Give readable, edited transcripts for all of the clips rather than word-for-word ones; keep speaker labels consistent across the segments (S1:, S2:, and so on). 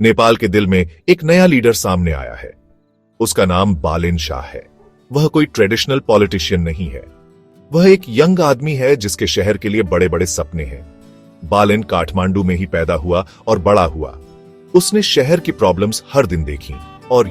S1: नेपाल के दिल में एक नया लीडर सामने आया है। उसका नाम बालेन शाह है। वह कोई ट्रेडिशनल पॉलिटिशियन नहीं है। वह एक यंग आदमी है जिसके शहर के लिए बड़े बड़े सपने हैं। बालेन काठमांडू में ही पैदा हुआ और बड़ा हुआ। उसने शहर की प्रॉब्लम्स हर दिन देखी और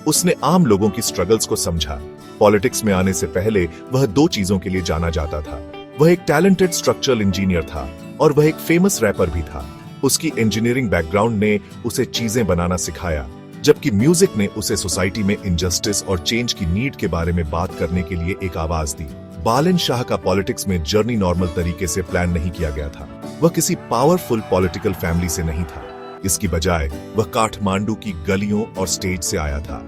S1: उसने आम लोगों की स्ट्रगल्स को समझा। पॉलिटिक्स में आने से पहले वह दो चीजों के लिए जाना जाता था। वह एक टैलेंटेड स्ट्रक्चरल इंजीनियर था और वह एक फेमस रैपर भी था। उसकी इंजीनियरिंग बैकग्राउंड ने उसे चीजें बनाना सिखाया, जबकि म्यूजिक ने उसे सोसाइटी में इनजस्टिस और चेंज की नीड के बारे में बात करने के लिए एक आवाज दी। बालेन शाह का पॉलिटिक्स में जर्नी नॉर्मल तरीके से प्लान नहीं किया गया था। वह किसी पावरफुल पॉलिटिकल फैमिली से नहीं था। इसकी बजाय वह काठमांडू की गलियों और स्टेज से आया था।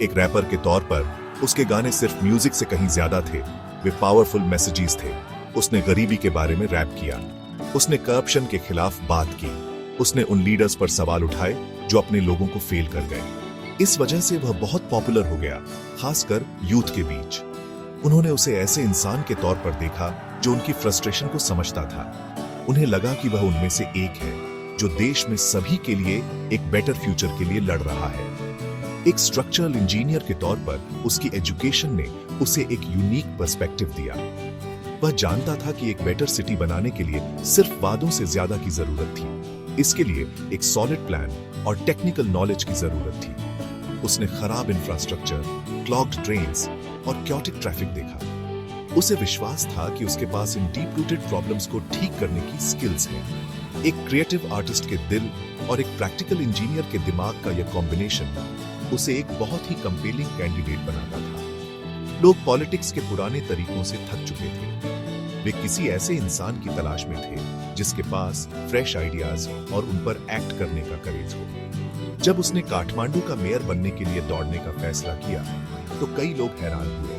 S1: एक रैपर के तौर पर उसके गाने सिर्फ म्यूजिक से कहीं ज्यादा थे। वे पावरफुल मैसेजेस थे। उसने गरीबी के बारे में रैप किया। उसने करप्शन के खिलाफ बात की। उसने उन लीडर्स पर सवाल उठाए जो अपने लोगों को फेल कर गए। इस वजह से वह बहुत पॉपुलर हो गया, खासकर यूथ के बीच। उन्होंने उसे ऐसे इंसान के तौर पर देखा जो उनकी फ्रस्ट्रेशन को समझता था। उन्हें लगा कि वह उनमें से एक है जो देश में सभी के लिए एक बेटर फ्यूचर के लिए लड़ रहा है। एक स्ट्रक्चरल इंजीनियर के तौर पर उसकी एजुकेशन ने उसे एक यूनिक पर्सपेक्टिव दिया। वह जानता था कि एक बेटर सिटी बनाने के लिए सिर्फ वादों से ज्यादा की जरूरत थी। इसके लिए एक सॉलिड प्लान और टेक्निकल नॉलेज की जरूरत थी। उसने खराब इंफ्रास्ट्रक्चर, क्लॉग्ड ट्रेन्स और क्योटिक ट्रैफिक देखा। उसे विश्वास था कि उसके पास इन डीप रूटेड प्रॉब्लम्स को ठीक करने की स्किल्स हैं। एक क्रिएटिव आर्टिस्ट के दिल और एक प्रैक्टिकल इंजीनियर के दिमाग का यह कॉम्बिनेशन उसे एक बहुत ही कंपेलिंग कैंडिडेट बनाता था। लोग पॉलिटिक्स के पुराने तरीकों से थक चुके थे। वे किसी ऐसे इंसान की तलाश में थे जिसके पास फ्रेश आइडियाज और उन पर एक्ट करने का करेज हो। जब उसने काठमांडू का मेयर बनने के लिए दौड़ने का फैसला किया तो कई लोग हैरान हुए।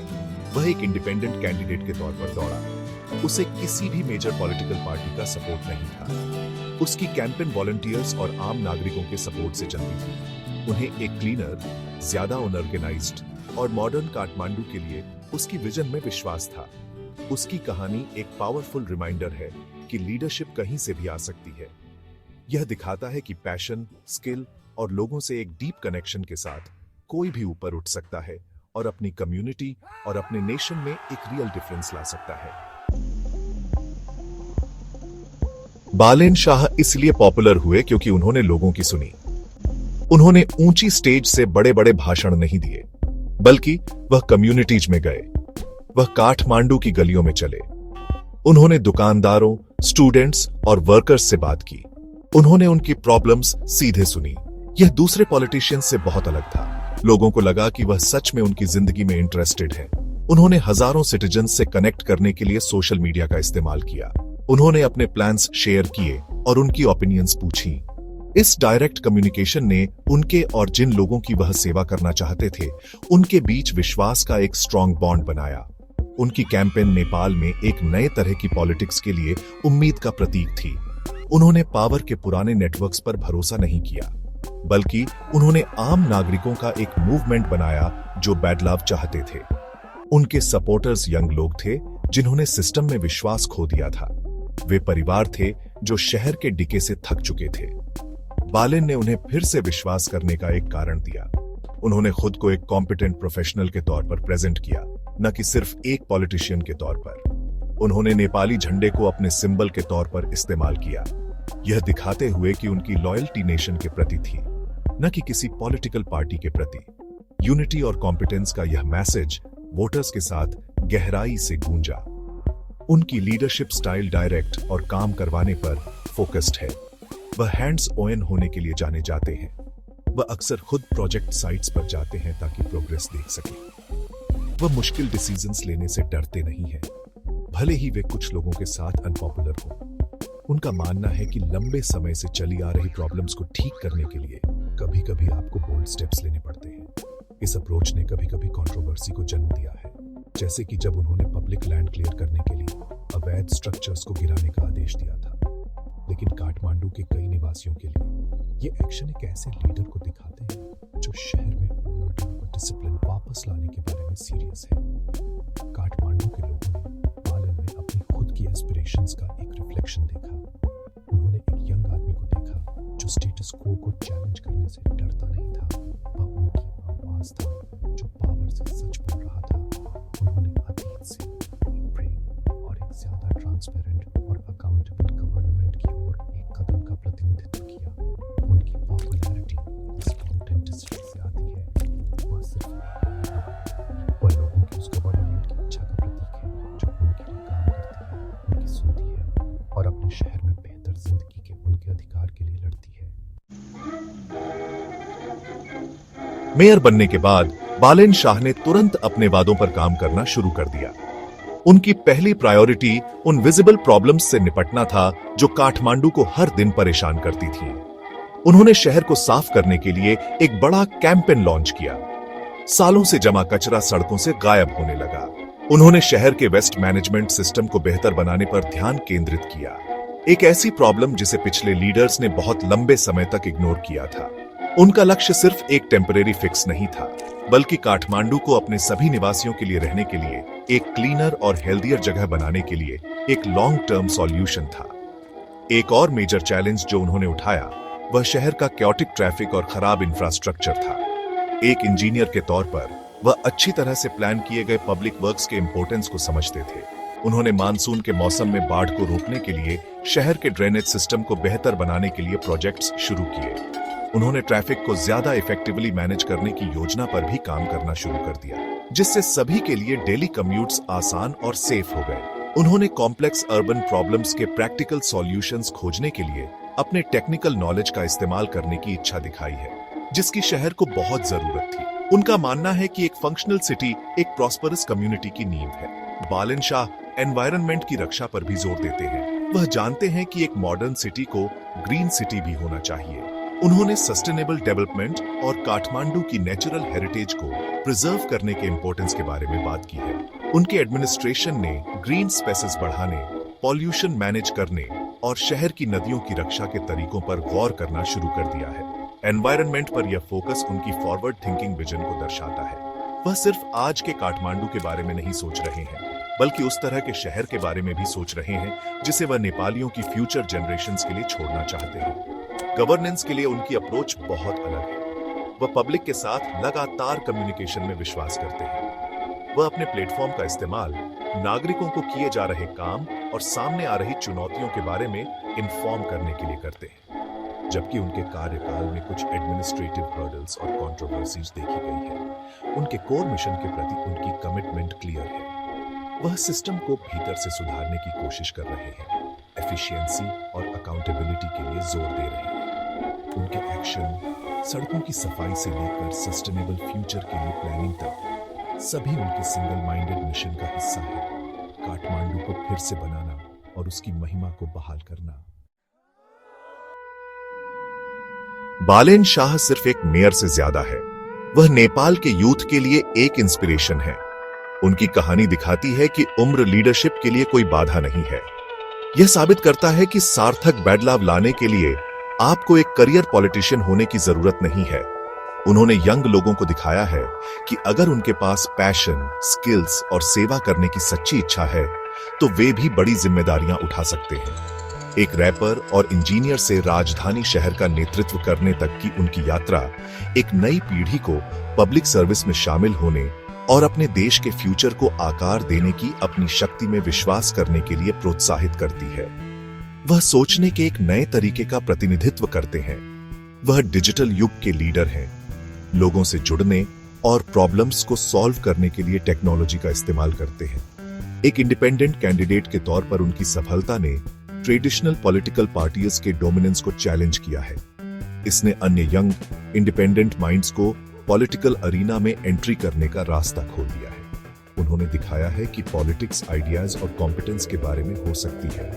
S1: वह एक इंडिपेंडेंट कैंडिडेट के तौर पर दौड़ा। उसे किसी भी मेजर पॉलिटिकल पार्टी का सपोर्ट नहीं था। उसकी कैंपेन वॉलंटियर्स और आम नागरिकों के सपोर्ट से चलती थी। उन्हें एक क्लीनर, ज्यादा अनऑर्गेनाइज्ड और मॉडर्न काठमांडू के लिए उसकी विजन में विश्वास था। उसकी कहानी एक पावरफुल रिमाइंडर है कि लीडरशिप कहीं से भी आ सकती है। यह दिखाता है कि पैशन, स्किल और लोगों से एक डीप कनेक्शन के साथ कोई भी ऊपर उठ सकता है और अपनी कम्युनिटी और अपने नेशन में एक रियल डिफरेंस ला सकता है। बालेन शाह इसलिए पॉपुलर हुए क्योंकि उन्होंने लोगों की सुनी। उन्होंने ऊंची स्टेज से बड़े बड़े भाषण नहीं दिए, बल्कि वह कम्युनिटीज में गए। वह काठमांडू की गलियों में चले। उन्होंने दुकानदारों, स्टूडेंट्स और वर्कर्स से बात की। उन्होंने उनकी प्रॉब्लम्स सीधे सुनी। यह दूसरे पॉलिटिशियंस से बहुत अलग था। लोगों को लगा कि वह सच में उनकी जिंदगी में इंटरेस्टेड है। उन्होंने हजारों सिटीजन्स से कनेक्ट करने के लिए सोशल मीडिया का इस्तेमाल किया। उन्होंने अपने प्लान्स शेयर किए और उनकी ओपिनियंस पूछी। इस डायरेक्ट कम्युनिकेशन ने उनके और जिन लोगों की वह सेवा करना चाहते थे, उनके बीच विश्वास का एक स्ट्रॉन्ग बॉन्ड बनाया। उनकी कैंपेन नेपाल में एक नए तरह की पॉलिटिक्स के लिए उम्मीद का प्रतीक थी। उन्होंने पावर के पुराने नेटवर्क्स पर भरोसा नहीं किया, बल्कि उन्होंने आम नागरिकों का एक मूवमेंट बनाया जो बदलाव चाहते थे। उनके सपोर्टर्स यंग लोग थे जिन्होंने सिस्टम में विश्वास खो दिया था। वे परिवार थे जो शहर के डिके से थक चुके थे। बालेन ने उन्हें फिर से विश्वास करने का एक कारण दिया। उन्होंने खुद को एक कॉम्पिटेंट प्रोफेशनल के तौर पर प्रेजेंट किया, न कि सिर्फ एक पॉलिटिशियन के तौर पर। उन्होंने नेपाली झंडे को अपने सिंबल के तौर पर इस्तेमाल किया, यह दिखाते हुए कि उनकी लॉयल्टी नेशन के प्रति थी, न कि किसी पॉलिटिकल पार्टी के प्रति। यूनिटी और कॉम्पिटेंस का यह मैसेज वोटर्स के साथ गहराई से गूंजा। उनकी लीडरशिप स्टाइल डायरेक्ट और काम करवाने पर फोकस्ड है। वह हैंड्स ऑन होने के लिए जाने जाते हैं। वह अक्सर खुद प्रोजेक्ट साइट्स पर जाते हैं ताकि प्रोग्रेस देख सके। वह मुश्किल डिसीजंस लेने से डरते नहीं हैं, भले ही वे कुछ लोगों के साथ अनपॉपुलर हो। उनका मानना है कि लंबे समय से चली आ रही प्रॉब्लम्स को ठीक करने के लिए कभी कभी आपको बोल्ड स्टेप्स लेने पड़ते हैं। इस अप्रोच ने कभी कभी कंट्रोवर्सी को जन्म दिया है, जैसे कि जब उन्होंने पब्लिक लैंड क्लियर करने के लिए अवैध स्ट्रक्चर्स को गिराने का आदेश दिया था। लेकिन काठमांडू के कई निवासियों के लिए ये एक्शन एक ऐसे लीडर को दिखाते हैं जो शहर में ऑर्डर और डिसिप्लिन वापस लाने के बारे में सीरियस है। काठमांडू के लोगों ने बालेन में अपनी खुद की एस्पिरेशंस का एक रिफ्लेक्शन देखा। उन्होंने एक यंग आदमी को देखा जो स्टेटस
S2: स्टेटस को चैलेंज करने से डरता नहीं था। वह उनकी आवाज था जो पावर से सच बोल रहा था। उन्होंने अतीत से ब्रेक और एक ज्यादा ट्रांसपेरेंट और अकाउंटेबल गवर्नमेंट की ओर एक कदम का प्रतिनिधित्व किया। उनकी पॉपुलैरिटी इस ऑथेंटिसिटी से आती है। वह सिर्फ वह लोगों की उस गवर्नमेंट की इच्छा का प्रतीक है जो उनके लिए काम करती है, उनकी सुनती है और अपने शहर में बेहतर जिंदगी के उनके अधिकार के लिए लड़ती है।
S1: मेयर बनने के बाद बालेन शाह ने तुरंत अपने वादों पर काम करना शुरू कर दिया। उनकी पहली प्रायोरिटी उन विजिबल प्रॉब्लम्स से निपटना था जो काठमांडू को हर दिन परेशान करती थी। उन्होंने शहर को साफ करने के लिए एक बड़ा कैंपेन लॉन्च किया। सालों से जमा कचरा सड़कों से गायब होने लगा। उन्होंने शहर के वेस्ट मैनेजमेंट सिस्टम को बेहतर बनाने पर ध्यान केंद्रित किया, एक ऐसी प्रॉब्लम जिसे पिछले लीडर्स ने बहुत लंबे समय तक इग्नोर किया था। उनका लक्ष्य सिर्फ एक टेम्परेरी फिक्स नहीं था, बल्कि काठमांडू को अपने सभी निवासियों के लिए रहने के लिए एक क्लीनर और हेल्दियर जगह बनाने के लिए एक लॉन्ग टर्म सॉल्यूशन था। एक और मेजर चैलेंज जो उन्होंने उठाया वह शहर का कैओटिक ट्रैफिक और खराब इंफ्रास्ट्रक्चर था। एक इंजीनियर के तौर पर वह अच्छी तरह से प्लान किए गए पब्लिक वर्क्स के इंपॉर्टेंस को समझते थे। उन्होंने मानसून के मौसम में बाढ़ को रोकने के लिए शहर के ड्रेनेज सिस्टम को बेहतर बनाने के लिए प्रोजेक्ट्स शुरू किए। उन्होंने ट्रैफिक को ज्यादा इफेक्टिवली मैनेज करने की योजना पर भी काम करना शुरू कर दिया, जिससे सभी के लिए डेली कम्यूट्स आसान और सेफ हो गए। उन्होंने कॉम्प्लेक्स अर्बन प्रॉब्लम्स के प्रैक्टिकल सॉल्यूशंस खोजने के लिए अपने टेक्निकल नॉलेज का इस्तेमाल करने की इच्छा दिखाई है, जिसकी शहर को बहुत जरूरत थी। उनका मानना है कि एक फंक्शनल सिटी एक प्रॉस्परस कम्युनिटी की नींव है। बालेन शाह एनवायरनमेंट की रक्षा पर भी जोर देते हैं। वह जानते हैं कि एक मॉडर्न सिटी को ग्रीन सिटी भी होना चाहिए। उन्होंने सस्टेनेबल डेवलपमेंट और काठमांडू की नेचुरल हेरिटेज को प्रिजर्व करने के इंपॉर्टेंस के बारे में बात की है। उनके एडमिनिस्ट्रेशन ने ग्रीन स्पेसेस बढ़ाने, पॉल्यूशन मैनेज करने और शहर की नदियों की रक्षा के तरीकों पर गौर करना शुरू कर दिया है। एनवायरनमेंट पर यह फोकस उनकी फॉरवर्ड थिंकिंग विजन को दर्शाता है। वह सिर्फ आज के काठमांडू के बारे में नहीं सोच रहे हैं, बल्कि उस तरह के शहर के बारे में भी सोच रहे हैं जिसे वह नेपालियों की फ्यूचर जनरेशंस के लिए छोड़ना चाहते हैं। गवर्नेंस के लिए उनकी अप्रोच बहुत अलग है। वह पब्लिक के साथ लगातार कम्युनिकेशन में विश्वास करते हैं। वह अपने प्लेटफॉर्म का इस्तेमाल नागरिकों को किए जा रहे काम और सामने आ रही चुनौतियों के बारे में इन्फॉर्म करने के लिए करते हैं। जबकि उनके कार्यकाल में कुछ एडमिनिस्ट्रेटिव हर्डल्स और कंट्रोवर्सीज देखी गई है, उनके कोर मिशन के प्रति उनकी कमिटमेंट क्लियर है। वह सिस्टम को भीतर से सुधारने की कोशिश कर रहे हैं, एफिशिएंसी और अकाउंटेबिलिटी के लिए जोर दे रहे हैं। उनके एक्शन सड़कों की सफाई से लेकर सस्टेनेबल फ्यूचर के लिए प्लानिंग तक सभी उनके सिंगल माइंडेड मिशन का हिस्सा है, काठमांडू को फिर से बनाना और उसकी महिमा को बहाल करना। बालेन शाह सिर्फ एक मेयर से ज्यादा है। वह नेपाल के यूथ के लिए एक इंस्पिरेशन है। उनकी कहानी दिखाती है कि उम्र लीडरशिप के लिए कोई बाधा नहीं है। यह साबित करता है कि सार्थक बदलाव लाने के लिए आपको एक करियर पॉलिटिशियन होने की जरूरत नहीं है। उन्होंने यंग लोगों को दिखाया है कि अगर उनके पास पैशन, स्किल्स और सेवा करने की सच्ची इच्छा है तो वे भी बड़ी जिम्मेदारियां उठा सकते हैं। एक रैपर और इंजीनियर से राजधानी शहर का नेतृत्व करने तक की उनकी यात्रा एक नई पीढ़ी को पब्लिक सर्विस में शामिल होने और अपने देश के फ्यूचर को आकार देने की अपनी शक्ति में विश्वास करने के लिए प्रोत्साहित करती है। वह सोचने के एक नए तरीके का प्रतिनिधित्व करते हैं। वह डिजिटल युग के लीडर हैं, लोगों से जुड़ने और प्रॉब्लम्स को सॉल्व करने के लिए टेक्नोलॉजी का इस्तेमाल करते हैं। एक इंडिपेंडेंट कैंडिडेट के तौर पर उनकी सफलता ने ट्रेडिशनल पॉलिटिकल पार्टीज के डोमिनेंस को चैलेंज किया है। इसने अन्य यंग इंडिपेंडेंट माइंड्स को पॉलिटिकल अरीना में एंट्री करने का रास्ता खोल दिया है। उन्होंने दिखाया है कि पॉलिटिक्स आइडियाज और कॉम्पिटेंस के बारे में हो सकती है,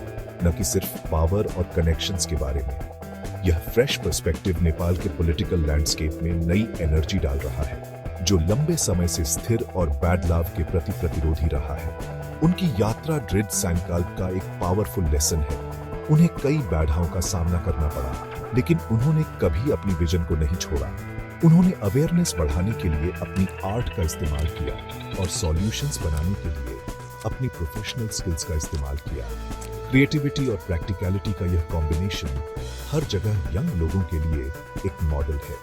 S1: न कि सिर्फ पावर और कनेक्शंस के बारे में। यह फ्रेश पर्सपेक्टिव नेपाल के पॉलिटिकल लैंडस्केप में नई एनर्जी डाल रहा है, जो लंबे समय से स्थिर और बदलाव के प्रति प्रतिरोधी रहा है। उनकी यात्रा दृढ़ संकल्प का एक पावरफुल लेसन है। उन्हें कई बाधाओं का सामना करना पड़ा, लेकिन उन्होंने कभी अपनी विजन को नहीं छोड़ा। उन्होंने अवेयरनेस बढ़ाने के लिए अपनी आर्ट का इस्तेमाल किया और सॉल्यूशंस बनाने के लिए अपनी प्रोफेशनल स्किल्स का इस्तेमाल किया। क्रिएटिविटी और प्रैक्टिकलिटी का यह कॉम्बिनेशन हर जगह यंग लोगों के लिए एक मॉडल है।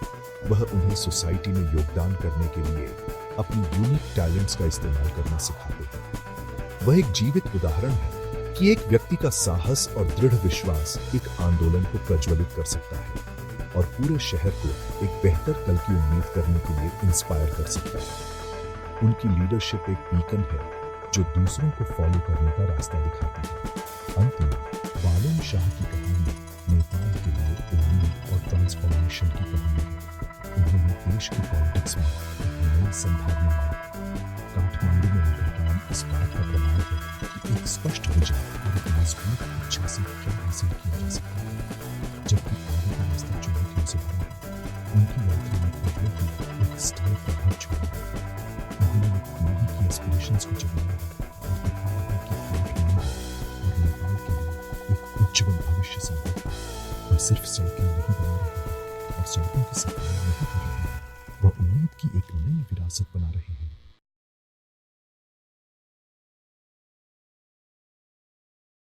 S1: वह उन्हें सोसाइटी में योगदान करने के लिए अपनी यूनिक टैलेंट्स का इस्तेमाल करना सिखाते हैं। वह एक जीवित उदाहरण है कि एक व्यक्ति का साहस और दृढ़ विश्वास एक आंदोलन को प्रज्वलित कर सकता है और पूरे शहर को एक बेहतर कल की उम्मीद करने के लिए इंस्पायर कर सकता है। उनकी लीडरशिप एक बीकन है जो दूसरों को फॉलो करने का रास्ता दिखाती है। अंत में बालन शाह की कहानी नेपाल के लिए उम्मीद और ट्रांसफॉर्मेशन की कहानी है। उन्होंने देश की पॉलिटिक्स में एक नई संभावना लाई। काठमांडू में उनका काम इस बात का प्रमाण है कि एक स्पष्ट विजन और एक मजबूत इच्छा से क्या हासिल किया जा सकता है। जबकि आगे का रास्ता चुनौतियों से भरा है, उनकी यात्रा में प्रकृति एक स्थायी प्रभाव छोड़ा है। उन्होंने एक पीढ़ी की एस्पिरेशंस को जगाया है और दिखाया है कि काठमांडू और नेपाल के लिए एक उज्जवल भविष्य संभव है। वह सिर्फ सड़कें नहीं बना रहे हैं और सड़कों की सफाई नहीं कर